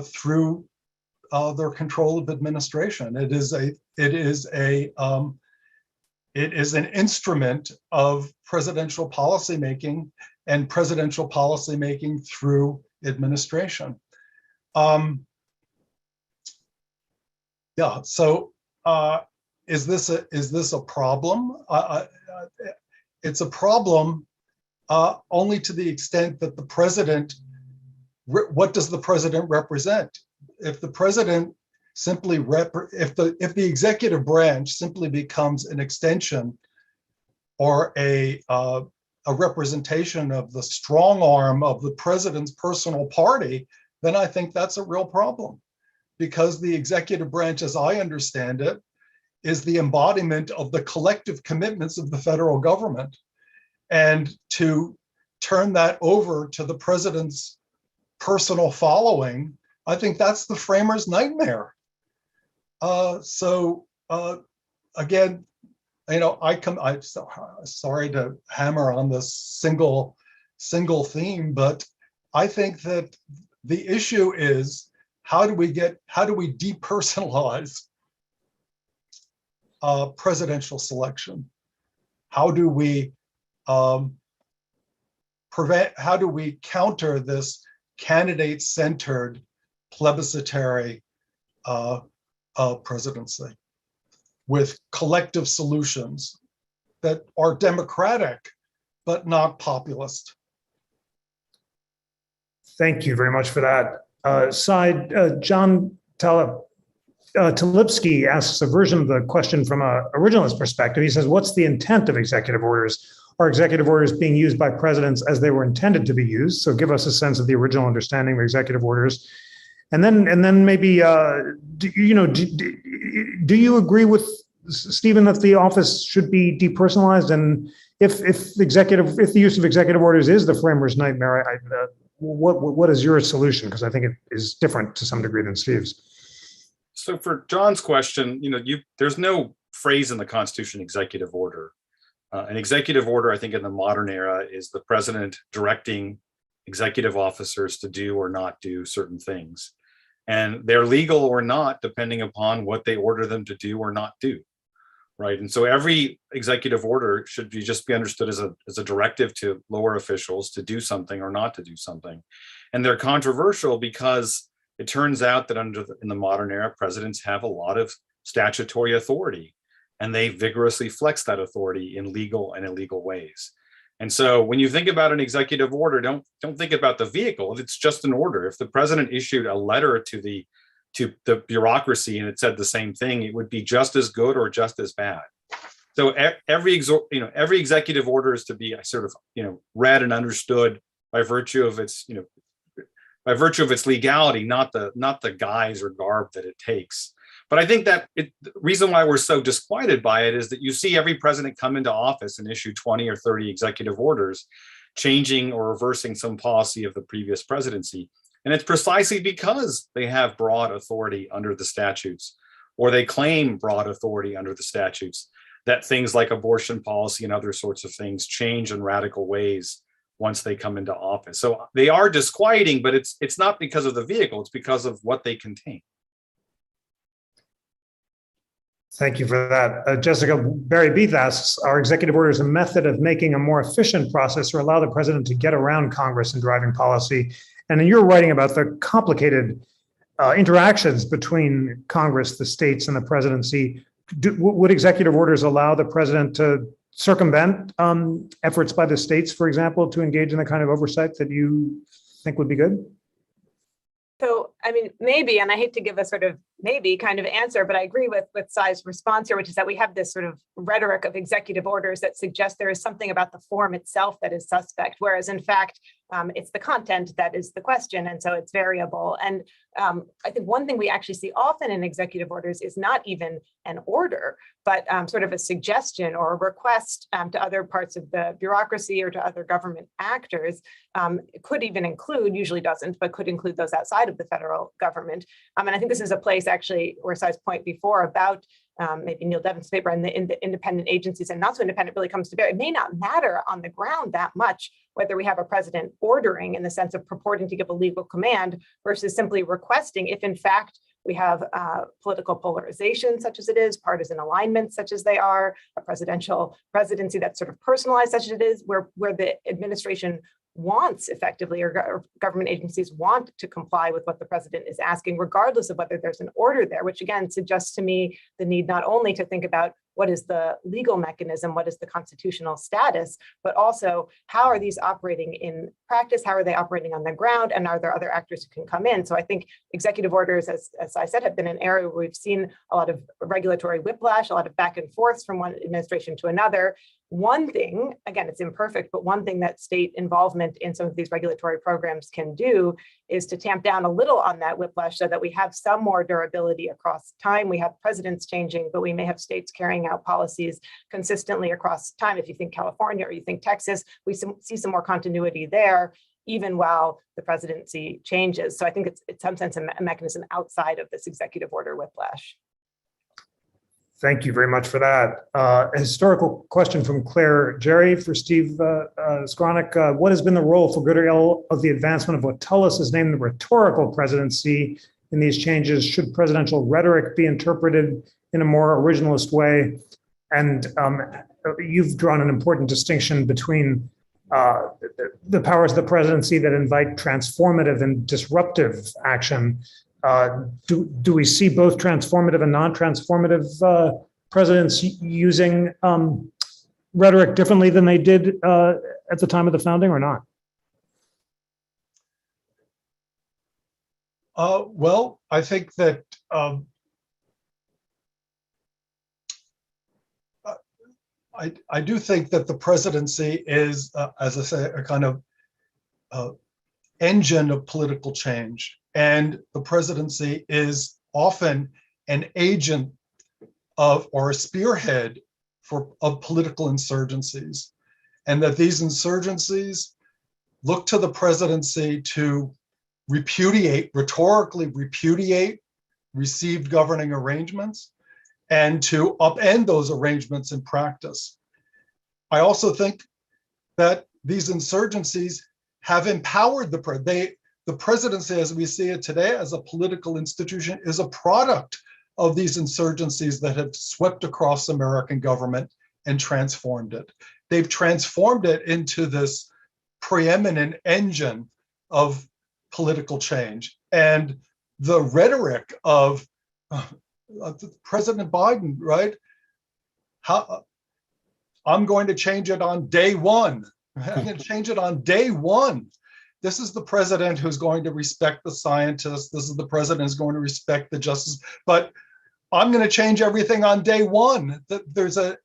through their control of administration. It is an instrument of presidential policymaking and presidential policymaking through administration. So is this a problem? It's a problem only to the extent that the president what does the president represent? If the president simply if the executive branch simply becomes an extension or a representation of the strong arm of the president's personal party, then I think that's a real problem, because the executive branch, as I understand it, is the embodiment of the collective commitments of the federal government. And to turn that over to the president's personal following, I think that's the framers' nightmare. Again, I'm sorry to hammer on this single theme, but I think that the issue is how do we depersonalize presidential selection? How do we counter this candidate-centered plebiscitary presidency with collective solutions that are democratic but not populist? Thank you very much for that. John Talipsky asks a version of the question from an originalist perspective. He says, what's the intent of executive orders? Are executive orders being used by presidents as they were intended to be used? So give us a sense of the original understanding of executive orders. And then maybe, do you agree with Stephen that the office should be depersonalized? And if the use of executive orders is the framers' nightmare, what is your solution? Because I think it is different to some degree than Steve's. So for John's question, there's no phrase in the Constitution, executive order. An executive order, I think, in the modern era is the president directing executive officers to do or not do certain things. And they're legal or not, depending upon what they order them to do or not do, right? And so every executive order should just be understood as a directive to lower officials to do something or not to do something. And they're controversial because it turns out that in the modern era, presidents have a lot of statutory authority, and they vigorously flex that authority in legal and illegal ways. And so when you think about an executive order, don't think about the vehicle. It's just an order. If the president issued a letter to the bureaucracy and it said the same thing, it would be just as good or just as bad. So every executive order is to be sort of read and understood by virtue of its legality, not the guise or garb that it takes. But I think that the reason why we're so disquieted by it is that you see every president come into office and issue 20 or 30 executive orders, changing or reversing some policy of the previous presidency. And it's precisely because they have broad authority under the statutes, or they claim broad authority under the statutes, that things like abortion policy and other sorts of things change in radical ways once they come into office. So they are disquieting, but it's not because of the vehicle, it's because of what they contain. Thank you for that. Jessica, Barry Beath asks, are executive orders a method of making a more efficient process or allow the president to get around Congress in driving policy? And then you're writing about the complicated interactions between Congress, the states, and the presidency. Would executive orders allow the president to circumvent efforts by the states, for example, to engage in the kind of oversight that you think would be good? So, I mean, maybe, and I hate to give a sort of maybe kind of answer, but I agree with Sai's response here, which is that we have this sort of rhetoric of executive orders that suggests there is something about the form itself that is suspect, whereas in fact, it's the content that is the question, and so it's variable. And I think one thing we actually see often in executive orders is not even an order, but sort of a suggestion or a request to other parts of the bureaucracy or to other government actors. It could even include, usually doesn't, but could include those outside of the federal government. And I think this is a place actually where Sai's point before about maybe Neil Devin's paper and the independent agencies and not so independent really comes to bear. It may not matter on the ground that much whether we have a president ordering in the sense of purporting to give a legal command versus simply requesting if in fact we have political polarization such as it is, partisan alignment such as they are, a presidential presidency that's sort of personalized such as it is, where the administration wants effectively or government agencies want to comply with what the president is asking, regardless of whether there's an order there, which again suggests to me the need not only to think about what is the legal mechanism, what is the constitutional status, but also how are these operating in practice? practice? How are they operating on the ground? And are there other actors who can come in? So I think executive orders, as I said, have been an area where we've seen a lot of regulatory whiplash, a lot of back and forth from one administration to another. One thing, again, it's imperfect, but one thing that state involvement in some of these regulatory programs can do is to tamp down a little on that whiplash so that we have some more durability across time. We have presidents changing, but we may have states carrying out policies consistently across time. If you think California or you think Texas, we see some more continuity there, even while the presidency changes. So I think it's in some sense a mechanism outside of this executive order whiplash. Thank you very much for that. A historical question from Claire Jerry for Steve Skowronek. What has been the role for good or ill of the advancement of what Tullis has named the rhetorical presidency in these changes? Should presidential rhetoric be interpreted in a more originalist way? And you've drawn an important distinction between the powers of the presidency that invite transformative and disruptive action. Do we see both transformative and non-transformative presidents using rhetoric differently than they did at the time of the founding, or not? Well, I think that I do think that the presidency is, as I say, a kind of engine of political change. And the presidency is often an agent of, or a spearhead of political insurgencies. And that these insurgencies look to the presidency to rhetorically repudiate received governing arrangements and to upend those arrangements in practice. I also think that these insurgencies have empowered the presidency, as we see it today, as a political institution, is a product of these insurgencies that have swept across American government and transformed it. They've transformed it into this preeminent engine of political change. And the rhetoric of President Biden, right? I'm going to change it on day one. I'm going to change it on day one. This is the president who's going to respect the scientists. This is the president who's going to respect the justice. But I'm going to change everything on day one. There's a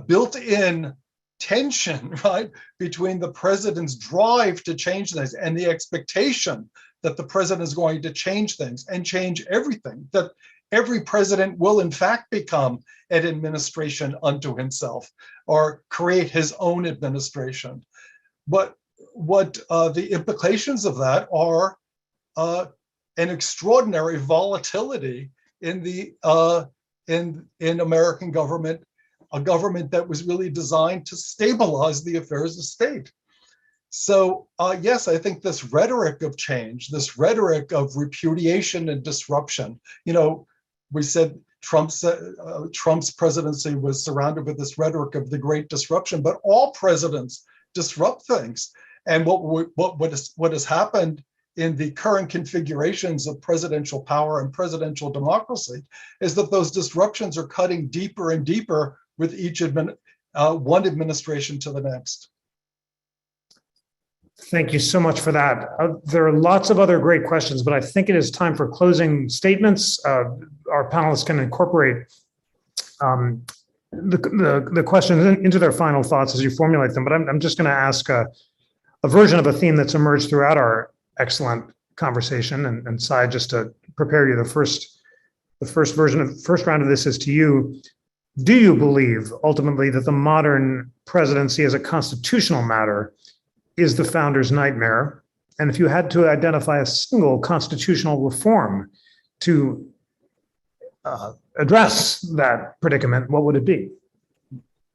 built-in tension, right, between the president's drive to change things and the expectation that the president is going to change things and change everything, that every president will in fact become an administration unto himself or create his own administration. But what the implications of that are an extraordinary volatility in the in American government, a government that was really designed to stabilize the affairs of state. So yes, I think this rhetoric of change, this rhetoric of repudiation and disruption, you know, we said Trump's presidency was surrounded with this rhetoric of the great disruption, but all presidents disrupt things. And what has happened in the current configurations of presidential power and presidential democracy is that those disruptions are cutting deeper and deeper with each one administration to the next. Thank you so much for that. There are lots of other great questions, but I think it is time for closing statements. Our panelists can incorporate the questions into their final thoughts as you formulate them, but I'm just going to ask a version of a theme that's emerged throughout our excellent conversation. And Sai, just to prepare you, the first round of this is to you. Do you believe ultimately that the modern presidency as a constitutional matter is the founder's nightmare? And if you had to identify a single constitutional reform to address that predicament, what would it be?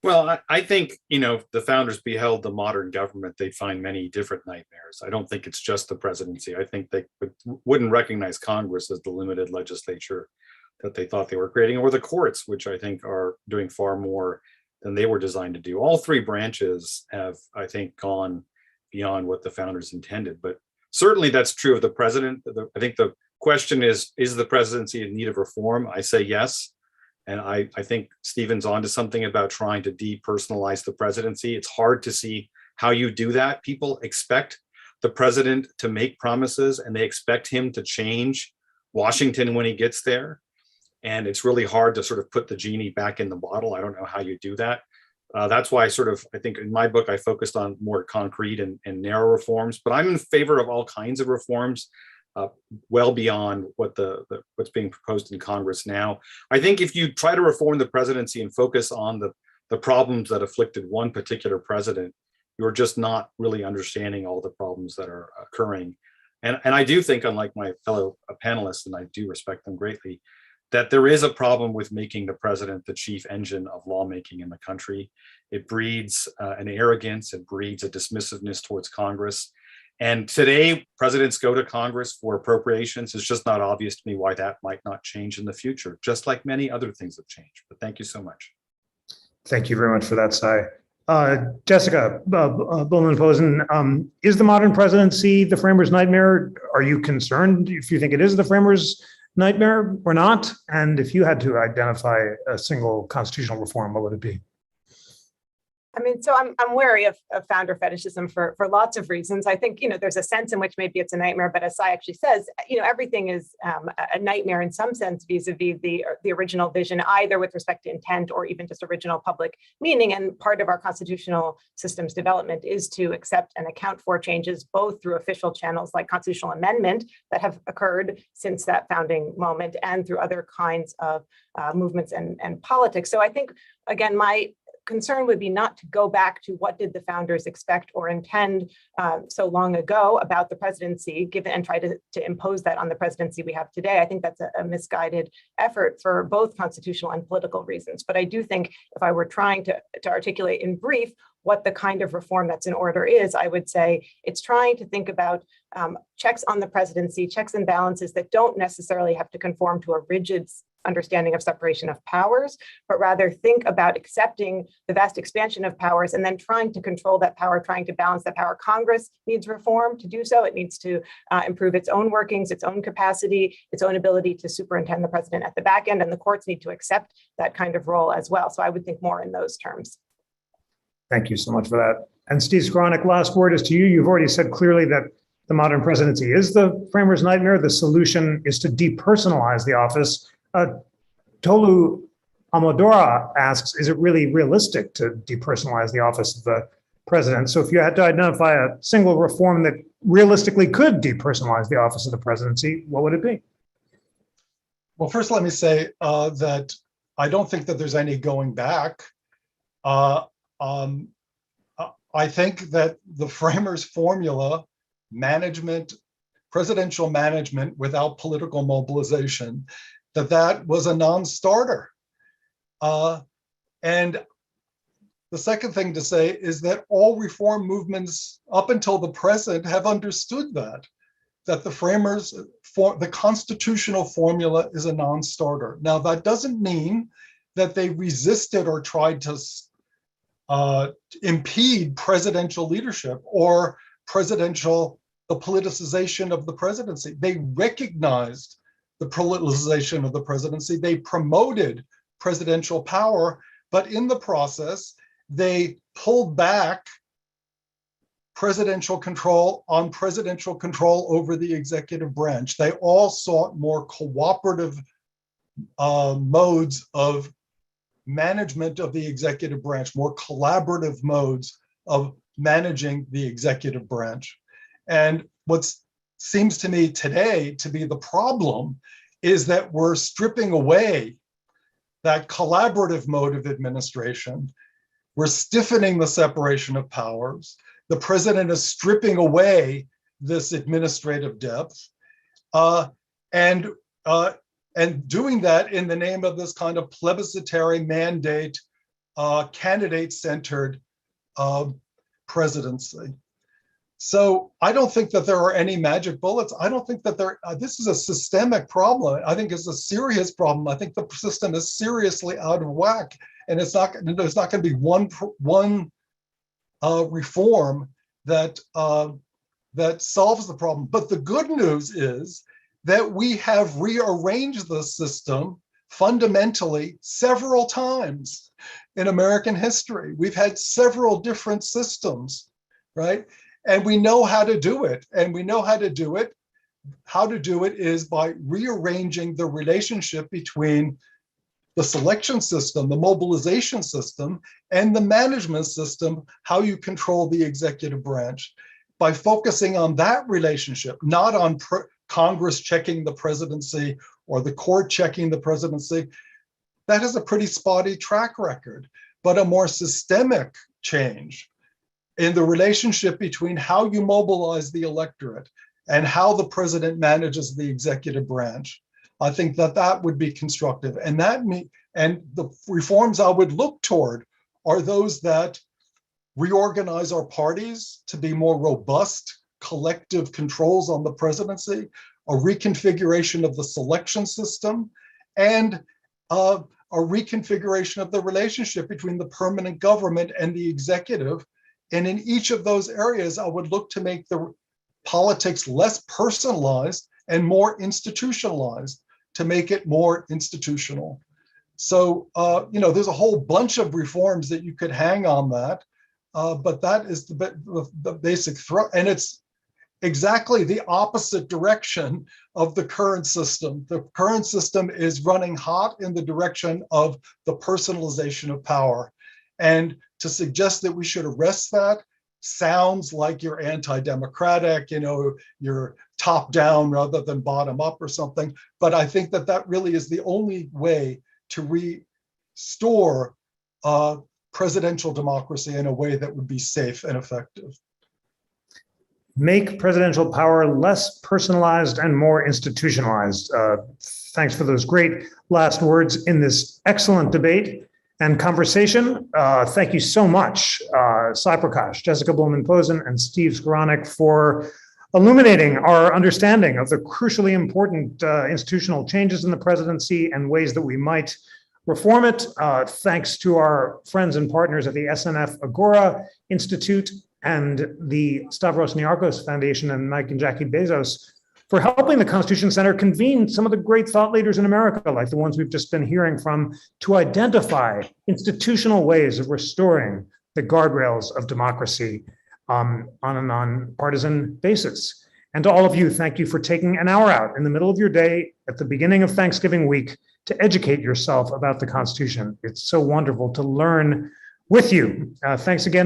Well, I think, you know, if the founders beheld the modern government, they'd find many different nightmares. I don't think it's just the presidency. I think they wouldn't recognize Congress as the limited legislature that they thought they were creating, or the courts, which I think are doing far more than they were designed to do. All three branches have, I think, gone beyond what the founders intended. But certainly that's true of the president. I think the question is the presidency in need of reform? I say yes. And I think Stephen's onto something about trying to depersonalize the presidency. It's hard to see how you do that. People expect the president to make promises and they expect him to change Washington when he gets there. And it's really hard to sort of put the genie back in the bottle. I don't know how you do that. That's why I think in my book, I focused on more concrete and narrow reforms, but I'm in favor of all kinds of reforms, well beyond what's being proposed in Congress now. I think if you try to reform the presidency and focus on the problems that afflicted one particular president, you're just not really understanding all the problems that are occurring. And I do think, unlike my fellow panelists, and I do respect them greatly, that there is a problem with making the president the chief engine of lawmaking in the country. It breeds an arrogance, it breeds a dismissiveness towards Congress. And today, presidents go to Congress for appropriations. It's just not obvious to me why that might not change in the future, just like many other things have changed. But thank you so much. Thank you very much for that, Sai. Jessica Bulman-Pozen, is the modern presidency the framers' nightmare? Are you concerned if you think it is the framers' nightmare or not? And if you had to identify a single constitutional reform, what would it be? I mean, so I'm wary of founder fetishism for lots of reasons. I think, there's a sense in which maybe it's a nightmare, but as Sai actually says, everything is a nightmare in some sense vis-a-vis the original vision, either with respect to intent or even just original public meaning. And part of our constitutional system's development is to accept and account for changes, both through official channels like constitutional amendment that have occurred since that founding moment and through other kinds of movements and politics. So I think, again, my concern would be not to go back to what did the founders expect or intend so long ago about the presidency, given and try to impose that on the presidency we have today. I think that's a misguided effort for both constitutional and political reasons. But I do think if I were trying to articulate in brief what the kind of reform that's in order is, I would say it's trying to think about checks on the presidency, checks and balances that don't necessarily have to conform to a rigid understanding of separation of powers, but rather think about accepting the vast expansion of powers and then trying to control that power, trying to balance that power. Congress needs reform to do so. It needs to improve its own workings, its own capacity, its own ability to superintend the president at the back end, and the courts need to accept that kind of role as well. So I would think more in those terms. Thank you so much for that. And Steve Skowronek, last word is to you. You've already said clearly that the modern presidency is the framers' nightmare. The solution is to depersonalize the office. Tolu Amodora asks, is it really realistic to depersonalize the office of the president? So if you had to identify a single reform that realistically could depersonalize the office of the presidency, what would it be? Well, first, let me say that I don't think that there's any going back. I think that the framers' formula, presidential management without political mobilization, that was a non-starter. And the second thing to say is that all reform movements up until the present have understood that the framers, the constitutional formula is a non-starter. Now, that doesn't mean that they resisted or tried to impede presidential leadership or the politicization of the presidency. They recognized the politicization of the presidency. They promoted presidential power, but in the process, they pulled back presidential control over the executive branch. They all sought more cooperative modes of management of the executive branch, more collaborative modes of managing the executive branch. And what seems to me today to be the problem is that we're stripping away that collaborative mode of administration. We're stiffening the separation of powers. The president is stripping away this administrative depth, and doing that in the name of this kind of plebiscitary mandate, candidate-centered presidency. So I don't think that there are any magic bullets. I don't think that this is a systemic problem. I think it's a serious problem. I think the system is seriously out of whack, and there's not going to be one reform that solves the problem. But the good news is that we have rearranged the system fundamentally several times in American history. We've had several different systems, right? And we know how to do it. And we know how to do it. How to do it is by rearranging the relationship between the selection system, the mobilization system, and the management system, how you control the executive branch. By focusing on that relationship, not on Congress checking the presidency or the court checking the presidency, that has a pretty spotty track record. But a more systemic change in the relationship between how you mobilize the electorate and how the president manages the executive branch, I think that that would be constructive. And the reforms I would look toward are those that reorganize our parties to be more robust collective controls on the presidency, a reconfiguration of the selection system, and a reconfiguration of the relationship between the permanent government and the executive. And in each of those areas, I would look to make the politics less personalized and more institutionalized, to make it more institutional. So, there's a whole bunch of reforms that you could hang on that, but that is the basic thrust, and it's exactly the opposite direction of the current system. The current system is running hot in the direction of the personalization of power. And to suggest that we should arrest that sounds like you're anti-democratic, you're top down rather than bottom up or something. But I think that that really is the only way to restore presidential democracy in a way that would be safe and effective. Make presidential power less personalized and more institutionalized. Thanks for those great last words in this excellent debate and conversation. Thank you so much, Sai Prakash, Jessica Bulman-Pozen, and Steve Skowronek, for illuminating our understanding of the crucially important institutional changes in the presidency and ways that we might reform it. Thanks to our friends and partners at the SNF Agora Institute and the Stavros Niarchos Foundation and Mike and Jackie Bezos for helping the Constitution Center convene some of the great thought leaders in America, like the ones we've just been hearing from, to identify institutional ways of restoring the guardrails of democracy on a nonpartisan basis. And to all of you, thank you for taking an hour out in the middle of your day at the beginning of Thanksgiving week to educate yourself about the Constitution. It's so wonderful to learn with you. Thanks again